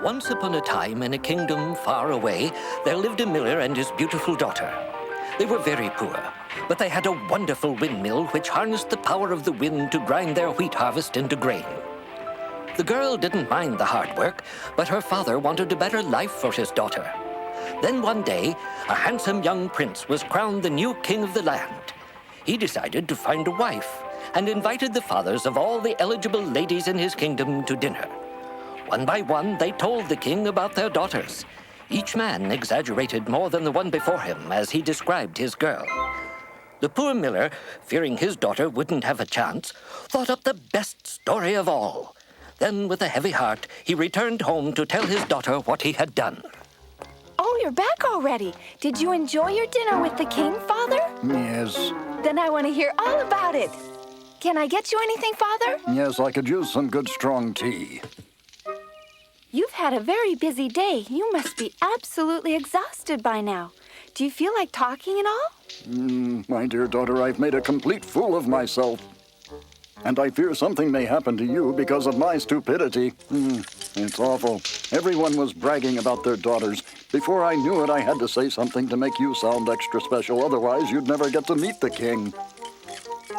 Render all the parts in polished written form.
Once upon a time, in a kingdom far away, there lived a miller and his beautiful daughter. They were very poor, but they had a wonderful windmill which harnessed the power of the wind to grind their wheat harvest into grain. The girl didn't mind the hard work, but her father wanted a better life for his daughter. Then one day, a handsome young prince was crowned the new king of the land. He decided to find a wife and invited the fathers of all the eligible ladies in his kingdom to dinner. One by one, they told the king about their daughters. Each man exaggerated more than the one before him as he described his girl. The poor miller, fearing his daughter wouldn't have a chance, thought up the best story of all. Then, with a heavy heart, he returned home to tell his daughter what he had done. Oh, you're back already. Did you enjoy your dinner with the king, Father? Yes. Then I want to hear all about it. Can I get you anything, Father? Yes, I could use some good strong tea. You've had a very busy day. You must be absolutely exhausted by now. Do you feel like talking at all? My dear daughter, I've made a complete fool of myself. And I fear something may happen to you because of my stupidity. It's awful. Everyone was bragging about their daughters. Before I knew it, I had to say something to make you sound extra special. Otherwise, you'd never get to meet the king.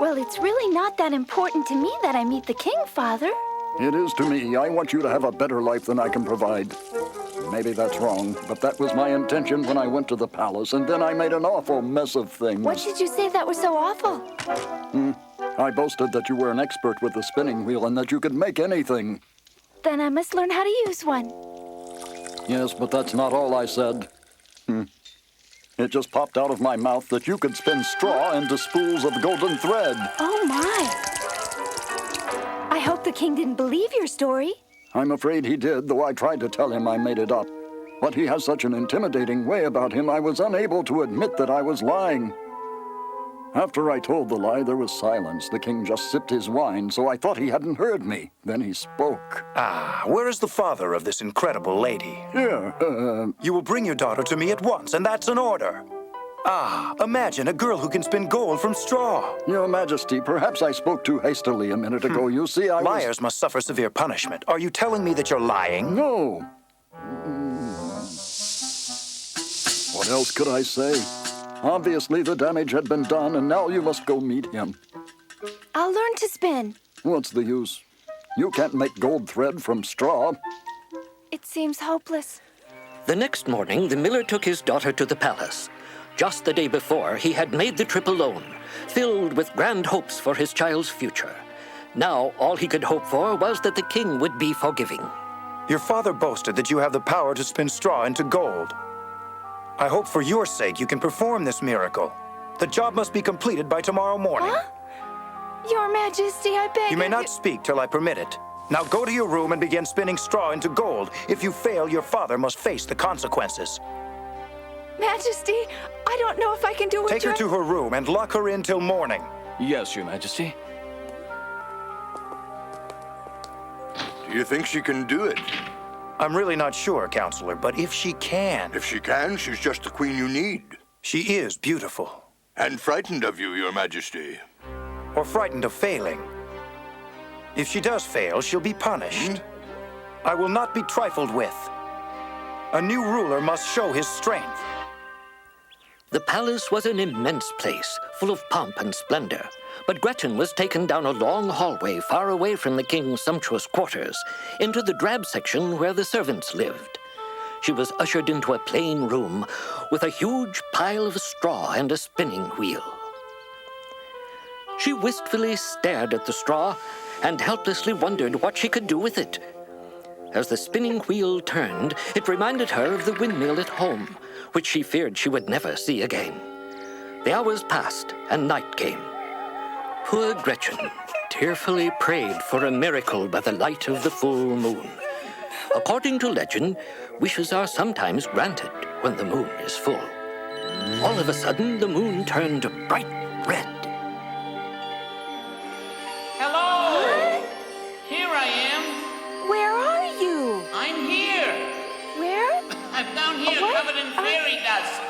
Well, it's really not that important to me that I meet the king, Father. It is to me. I want you to have a better life than I can provide. Maybe that's wrong, but that was my intention when I went to the palace, and then I made an awful mess of things. What did you say that was so awful? I boasted that you were an expert with the spinning wheel and that you could make anything. Then I must learn how to use one. Yes, but that's not all I said. It just popped out of my mouth that you could spin straw into spools of golden thread. Oh, my. I hope the king didn't believe your story. I'm afraid he did, though I tried to tell him I made it up. But he has such an intimidating way about him, I was unable to admit that I was lying. After I told the lie, there was silence. The king just sipped his wine, so I thought he hadn't heard me. Then he spoke. Where is the father of this incredible lady? Here, You will bring your daughter to me at once, and that's an order. Imagine a girl who can spin gold from straw. Your Majesty, perhaps I spoke too hastily a minute ago. You see, I was... Liars must suffer severe punishment. Are you telling me that you're lying? No. What else could I say? Obviously, the damage had been done, and now you must go meet him. I'll learn to spin. What's the use? You can't make gold thread from straw. It seems hopeless. The next morning, the miller took his daughter to the palace. Just the day before, he had made the trip alone, filled with grand hopes for his child's future. Now, all he could hope for was that the king would be forgiving. Your father boasted that you have the power to spin straw into gold. I hope for your sake you can perform this miracle. The job must be completed by tomorrow morning. Huh? Your Majesty, I beg You may of not speak till I permit it. Now go to your room and begin spinning straw into gold. If you fail, your father must face the consequences. Majesty, I don't know if I can do what Take her to her room and lock her in till morning. Yes, Your Majesty. Do you think she can do it? I'm really not sure, Counselor, but if she can... If she can, she's just the queen you need. She is beautiful. And frightened of you, Your Majesty. Or frightened of failing. If she does fail, she'll be punished. I will not be trifled with. A new ruler must show his strength. The palace was an immense place, full of pomp and splendor. But Gretchen was taken down a long hallway far away from the king's sumptuous quarters, into the drab section where the servants lived. She was ushered into a plain room with a huge pile of straw and a spinning wheel. She wistfully stared at the straw and helplessly wondered what she could do with it. As the spinning wheel turned, it reminded her of the windmill at home, which she feared she would never see again. The hours passed, and night came. Poor Gretchen tearfully prayed for a miracle by the light of the full moon. According to legend, wishes are sometimes granted when the moon is full. All of a sudden, the moon turned bright red. Hello! Here I am. Where are you? I'm here. Where? I'm down here What? covered in fairy dust.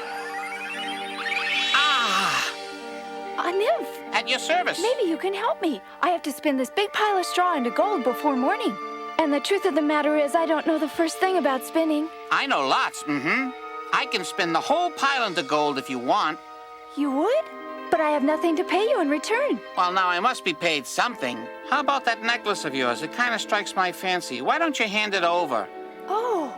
A nymph. At your service. Maybe you can help me. I have to spin this big pile of straw into gold before morning. And the truth of the matter is, I don't know the first thing about spinning. I know lots, I can spin the whole pile into gold if you want. You would? But I have nothing to pay you in return. Well, now I must be paid something. How about that necklace of yours? It kind of strikes my fancy. Why don't you hand it over? Oh,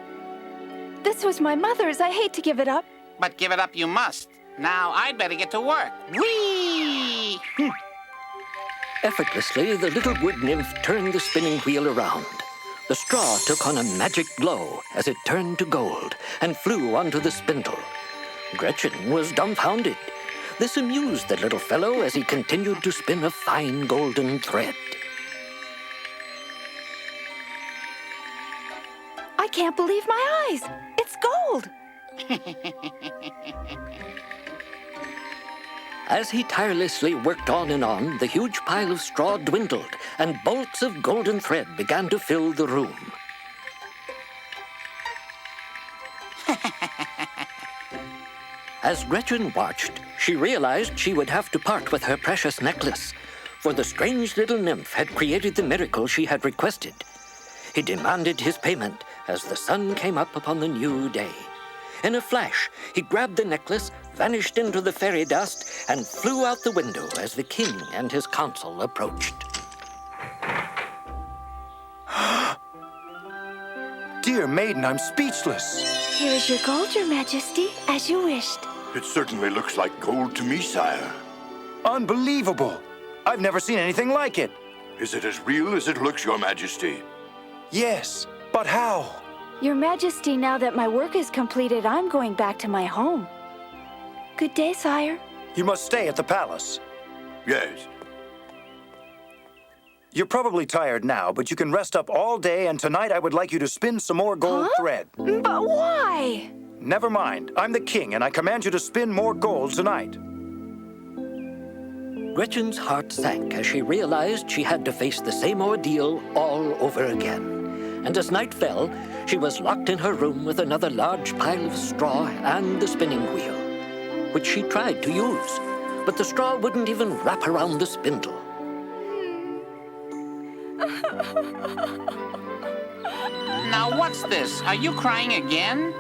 this was my mother's. I hate to give it up. But give it up you must. Now I'd better get to work. Whee! Effortlessly, the little wood nymph turned the spinning wheel around. The straw took on a magic glow as it turned to gold and flew onto the spindle. Gretchen was dumbfounded. This amused the little fellow as he continued to spin a fine golden thread. I can't believe my eyes. It's gold. As he tirelessly worked on and on, the huge pile of straw dwindled, and bolts of golden thread began to fill the room. As Gretchen watched, she realized she would have to part with her precious necklace, for the strange little nymph had created the miracle she had requested. He demanded his payment as the sun came up upon the new day. In a flash, he grabbed the necklace, vanished into the fairy dust, and flew out the window as the king and his council approached. Dear maiden, I'm speechless. Here is your gold, Your Majesty, as you wished. It certainly looks like gold to me, sire. Unbelievable. I've never seen anything like it. Is it as real as it looks, Your Majesty? Yes, but how? Your Majesty, now that my work is completed, I'm going back to my home. Good day, sire. You must stay at the palace. Yes. You're probably tired now, but you can rest up all day, and tonight I would like you to spin some more gold thread. But why? Never mind. I'm the king, and I command you to spin more gold tonight. Gretchen's heart sank as she realized she had to face the same ordeal all over again. And as night fell, she was locked in her room with another large pile of straw and the spinning wheel, which she tried to use, but the straw wouldn't even wrap around the spindle. Now what's this? Are you crying again?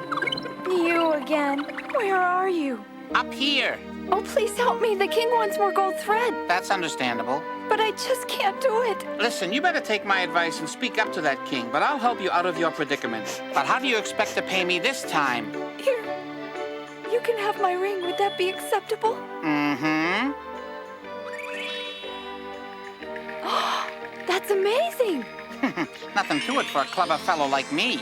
You again. Where are you? Up here. Oh, please help me. The king wants more gold thread. That's understandable. But I just can't do it. Listen, you better take my advice and speak up to that king, but I'll help you out of your predicament. But how do you expect to pay me this time? Here. You can have my ring. Would that be acceptable? Mm-hmm. That's amazing. Nothing to it for a clever fellow like me.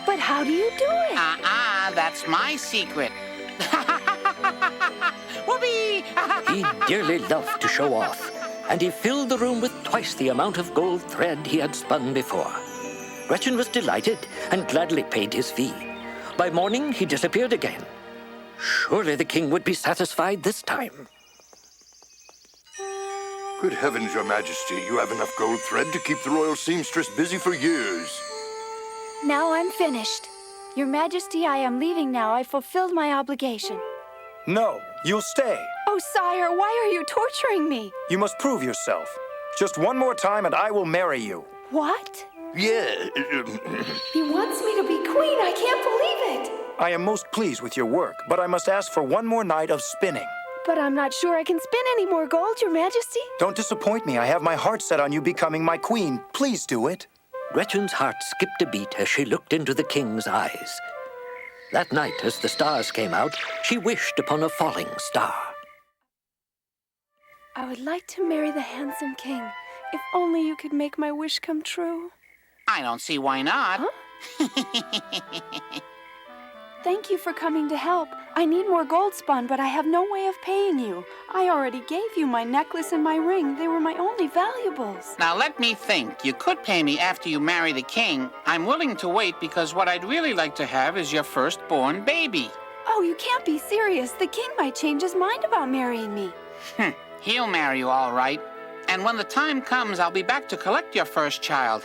But how do you do it? That's my secret. Whoopee! He dearly loved to show off, and he filled the room with twice the amount of gold thread he had spun before. Gretchen was delighted and gladly paid his fee. By morning, he disappeared again. Surely the king would be satisfied this time. Good heavens, Your Majesty, you have enough gold thread to keep the royal seamstress busy for years. Now I'm finished. Your Majesty, I am leaving now. I fulfilled my obligation. No, you'll stay. Oh, sire, why are you torturing me? You must prove yourself. Just one more time and I will marry you. What? Yeah. He wants me to be queen. I can't believe it. I am most pleased with your work, but I must ask for one more night of spinning. But I'm not sure I can spin any more gold, Your Majesty. Don't disappoint me. I have my heart set on you becoming my queen. Please do it. Gretchen's heart skipped a beat as she looked into the king's eyes. That night, as the stars came out, she wished upon a falling star. I would like to marry the handsome king. If only you could make my wish come true. I don't see why not. Thank you for coming to help. I need more gold spun, but I have no way of paying you. I already gave you my necklace and my ring. They were my only valuables. Now let me think. You could pay me after you marry the king. I'm willing to wait because what I'd really like to have is your firstborn baby. Oh, you can't be serious. The king might change his mind about marrying me. He'll marry you all right. And when the time comes, I'll be back to collect your first child.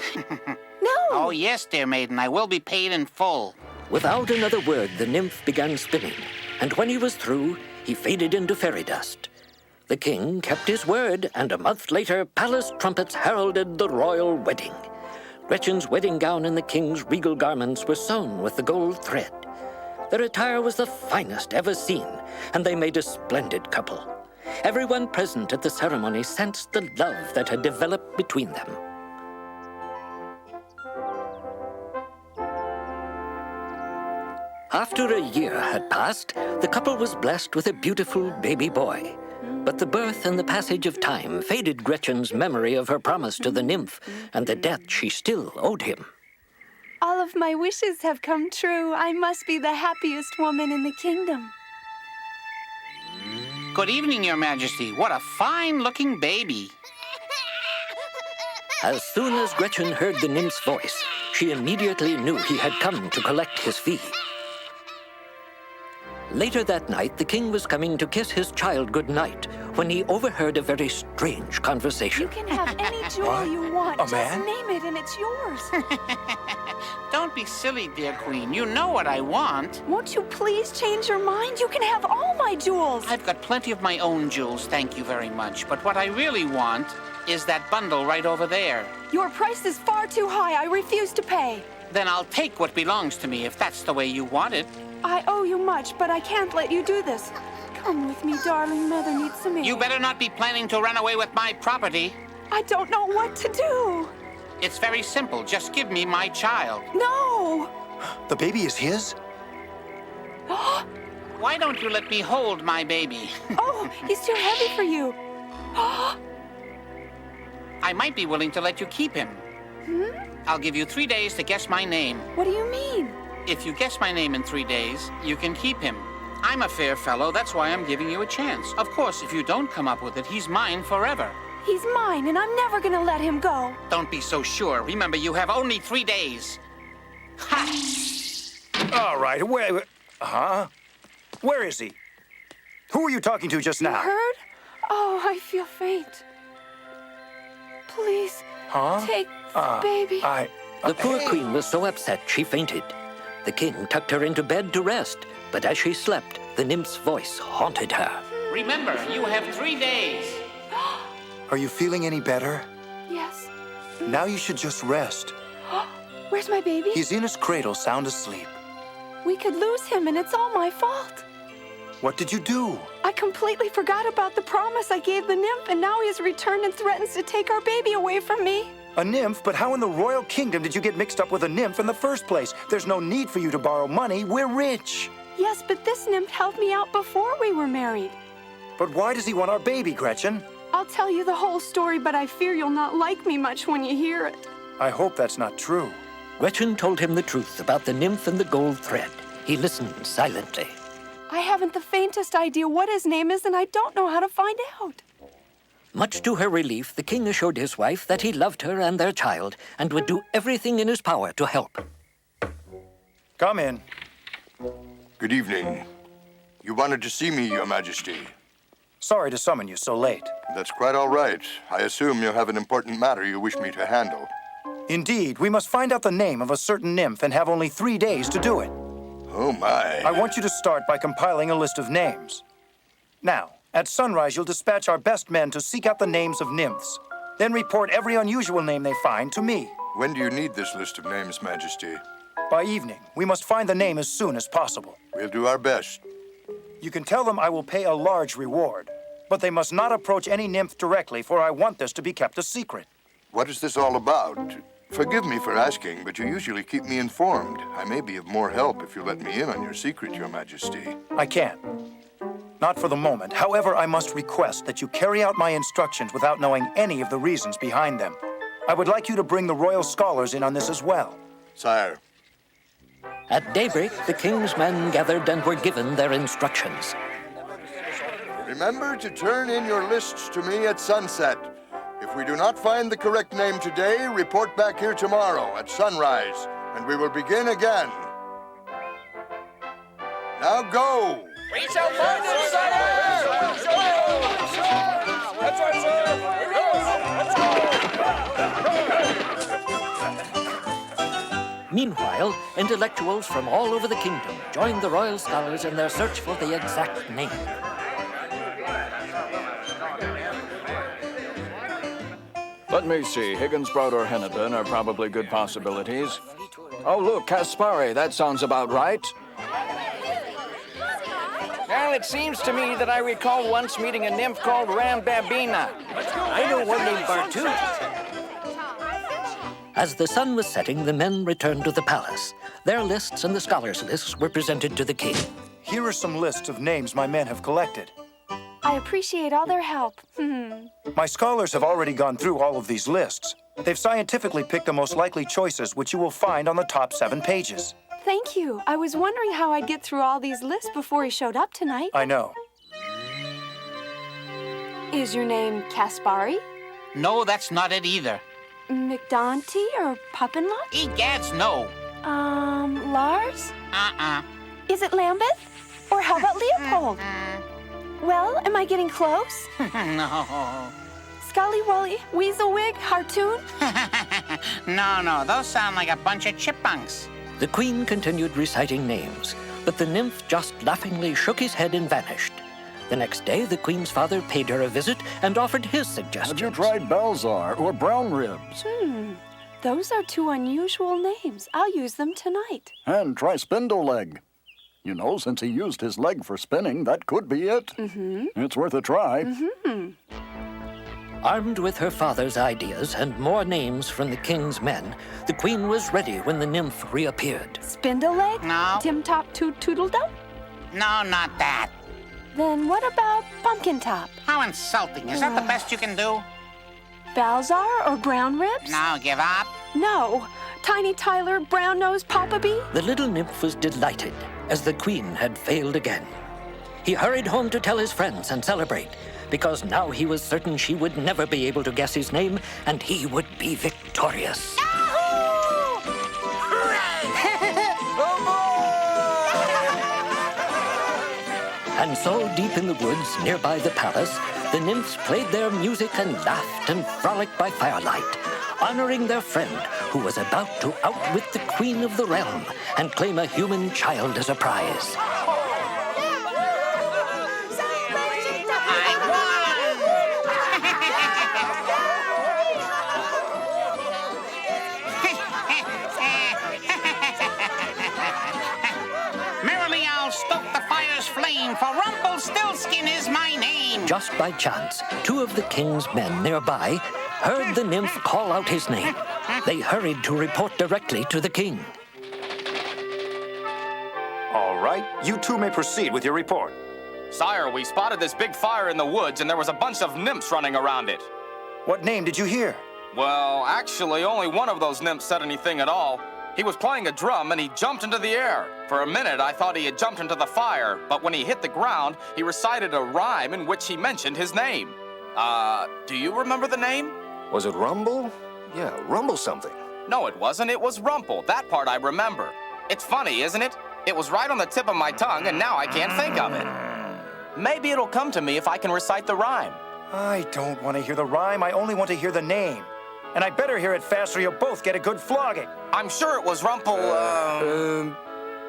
No! Oh, yes, dear maiden. I will be paid in full. Without another word, the nymph began spinning, and when he was through, he faded into fairy dust. The king kept his word, and a month later, palace trumpets heralded the royal wedding. Gretchen's wedding gown and the king's regal garments were sewn with the gold thread. Their attire was the finest ever seen, and they made a splendid couple. Everyone present at the ceremony sensed the love that had developed between them. After a year had passed, the couple was blessed with a beautiful baby boy. But the birth and the passage of time faded Gretchen's memory of her promise to the nymph and the debt she still owed him. All of my wishes have come true. I must be the happiest woman in the kingdom. Good evening, Your Majesty. What a fine-looking baby. As soon as Gretchen heard the nymph's voice, she immediately knew he had come to collect his fee. Later that night, the king was coming to kiss his child goodnight when he overheard a very strange conversation. You can have any jewel you want. A man? Just name it and it's yours. Don't be silly, dear queen. You know what I want. Won't you please change your mind? You can have all my jewels. I've got plenty of my own jewels, thank you very much. But what I really want is that bundle right over there. Your price is far too high. I refuse to pay. Then I'll take what belongs to me if that's the way you want it. I owe you much, but I can't let you do this. Come with me, darling. Mother needs some air. You better not be planning to run away with my property. I don't know what to do. It's very simple. Just give me my child. No! The baby is his? Why don't you let me hold my baby? Oh, he's too heavy for you. I might be willing to let you keep him. I'll give you 3 days to guess my name. What do you mean? If you guess my name in 3 days, you can keep him. I'm a fair fellow, that's why I'm giving you a chance. Of course, if you don't come up with it, he's mine forever. He's mine, and I'm never gonna let him go. Don't be so sure. Remember, you have only 3 days. Ha! All right, Where is he? Who were you talking to just now? Heard? Oh, I feel faint. Please, take the baby. The poor queen was so upset she fainted. The king tucked her into bed to rest, but as she slept, the nymph's voice haunted her. Remember, you have 3 days. Are you feeling any better? Yes. Now you should just rest. Where's my baby? He's in his cradle, sound asleep. We could lose him, and it's all my fault. What did you do? I completely forgot about the promise I gave the nymph, and now he has returned and threatens to take our baby away from me. A nymph? But how in the royal kingdom did you get mixed up with a nymph in the first place? There's no need for you to borrow money. We're rich. Yes, but this nymph helped me out before we were married. But why does he want our baby, Gretchen? I'll tell you the whole story, but I fear you'll not like me much when you hear it. I hope that's not true. Gretchen told him the truth about the nymph and the gold thread. He listened silently. I haven't the faintest idea what his name is, and I don't know how to find out. Much to her relief, the king assured his wife that he loved her and their child and would do everything in his power to help. Come in. Good evening. You wanted to see me, Your Majesty. Sorry to summon you so late. That's quite all right. I assume you have an important matter you wish me to handle. Indeed, we must find out the name of a certain nymph and have only 3 days to do it. Oh, my. I want you to start by compiling a list of names. Now, at sunrise, you'll dispatch our best men to seek out the names of nymphs. Then report every unusual name they find to me. When do you need this list of names, Majesty? By evening, we must find the name as soon as possible. We'll do our best. You can tell them I will pay a large reward, but they must not approach any nymph directly, for I want this to be kept a secret. What is this all about? Forgive me for asking, but you usually keep me informed. I may be of more help if you let me in on your secret, Your Majesty. I can't. Not for the moment. However, I must request that you carry out my instructions without knowing any of the reasons behind them. I would like you to bring the royal scholars in on this as well. Sire. At daybreak, the king's men gathered and were given their instructions. Remember to turn in your lists to me at sunset. If we do not find the correct name today, report back here tomorrow at sunrise, and we will begin again. Now go! We shall find it, sire! That's right, sir! Meanwhile, intellectuals from all over the kingdom joined the royal scholars in their search for the exact name. Let me see. Higgins-Sprout or Hennepin are probably good possibilities. Oh, look, Caspari. That sounds about right. Well, it seems to me that I recall once meeting a nymph called Rambabina. I know one named Bartu. As the sun was setting, the men returned to the palace. Their lists and the scholars' lists were presented to the king. Here are some lists of names my men have collected. I appreciate all their help. My scholars have already gone through all of these lists. They've scientifically picked the most likely choices, which you will find on the top 7 pages. Thank you. I was wondering how I'd get through all these lists before he showed up tonight. I know. Is your name Caspari? No, that's not it either. McDonty or Puppinlot? Egads, no. Lars? Is it Lambeth? Or how about Leopold? Well, am I getting close? No. Scullywully, Weaselwig, Hartoon? No, those sound like a bunch of chipmunks. The queen continued reciting names, but the nymph just laughingly shook his head and vanished. The next day, the queen's father paid her a visit and offered his suggestions. Have you tried Balzar or Brown Ribs? Those are 2 unusual names. I'll use them tonight. And try Spindle Leg. You know, since he used his leg for spinning, that could be it. It's worth a try. Armed with her father's ideas and more names from the king's men, the queen was ready when the nymph reappeared. Spindleleg? No. Tim Top Toot Toodledum? No, not that. Then what about Pumpkin Top? How insulting. Is that the best you can do? Balzar or Brown Ribs? No, give up. No. Tiny Tyler, Brown Nose, Papa Bee? The little nymph was delighted, as the queen had failed again. He hurried home to tell his friends and celebrate, because now he was certain she would never be able to guess his name, and he would be victorious. And so, deep in the woods nearby the palace, the nymphs played their music and laughed and frolicked by firelight, honoring their friend who was about to outwit the queen of the realm and claim a human child as a prize. Merrily I'll stoke the fire's flame, for Rumpelstiltskin is my name. Just by chance, 2 of the king's men nearby heard the nymph call out his name. They hurried to report directly to the king. All right, you 2 may proceed with your report. Sire, we spotted this big fire in the woods, and there was a bunch of nymphs running around it. What name did you hear? Well, actually, only one of those nymphs said anything at all. He was playing a drum, and he jumped into the air. For a minute, I thought he had jumped into the fire, but when he hit the ground, he recited a rhyme in which he mentioned his name. Do you remember the name? Was it Rumble? Yeah, Rumble something. No, it wasn't. It was Rumple. That part I remember. It's funny, isn't it? It was right on the tip of my tongue, and now I can't think of it. Maybe it'll come to me if I can recite the rhyme. I don't want to hear the rhyme. I only want to hear the name. And I better hear it fast or you'll both get a good flogging. I'm sure it was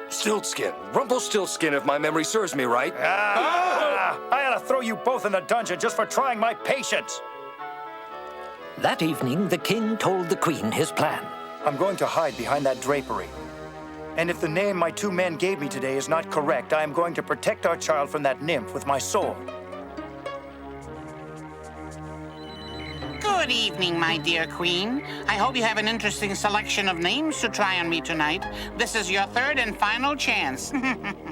Stiltskin. Rumpelstiltskin, if my memory serves me right. I ought to throw you both in the dungeon just for trying my patience. That evening, the king told the queen his plan. I'm going to hide behind that drapery. And if the name my 2 men gave me today is not correct, I am going to protect our child from that nymph with my sword. Good evening, my dear queen. I hope you have an interesting selection of names to try on me tonight. This is your 3rd and final chance.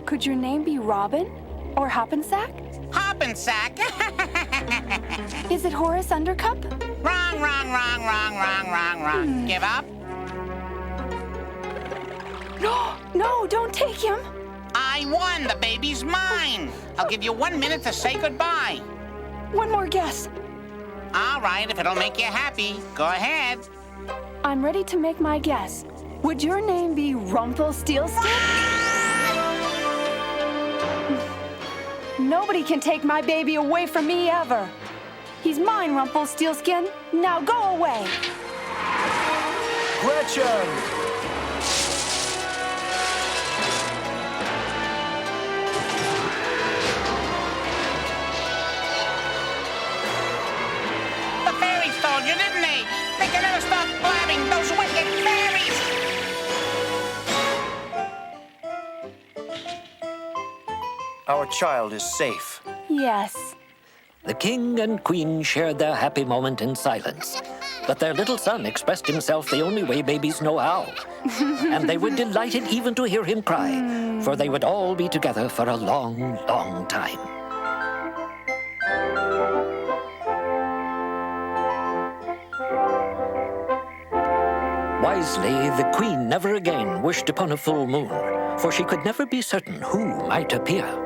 Could your name be Robin? Or Hoppensack? Hoppensack. Is it Horace Undercup? Wrong. Give up? No, don't take him. I won. The baby's mine. I'll give you 1 minute to say goodbye. One more guess. All right, if it'll make you happy, go ahead. I'm ready to make my guess. Would your name be Rumpelstiltskin? Nobody can take my baby away from me ever. He's mine, Rumpelstiltskin. Now go away. Gretchen! The fairies told you, didn't they? Our child is safe. Yes. The king and queen shared their happy moment in silence. But their little son expressed himself the only way babies know how. And they were delighted even to hear him cry, for they would all be together for a long, long time. Wisely, the queen never again wished upon a full moon, for she could never be certain who might appear.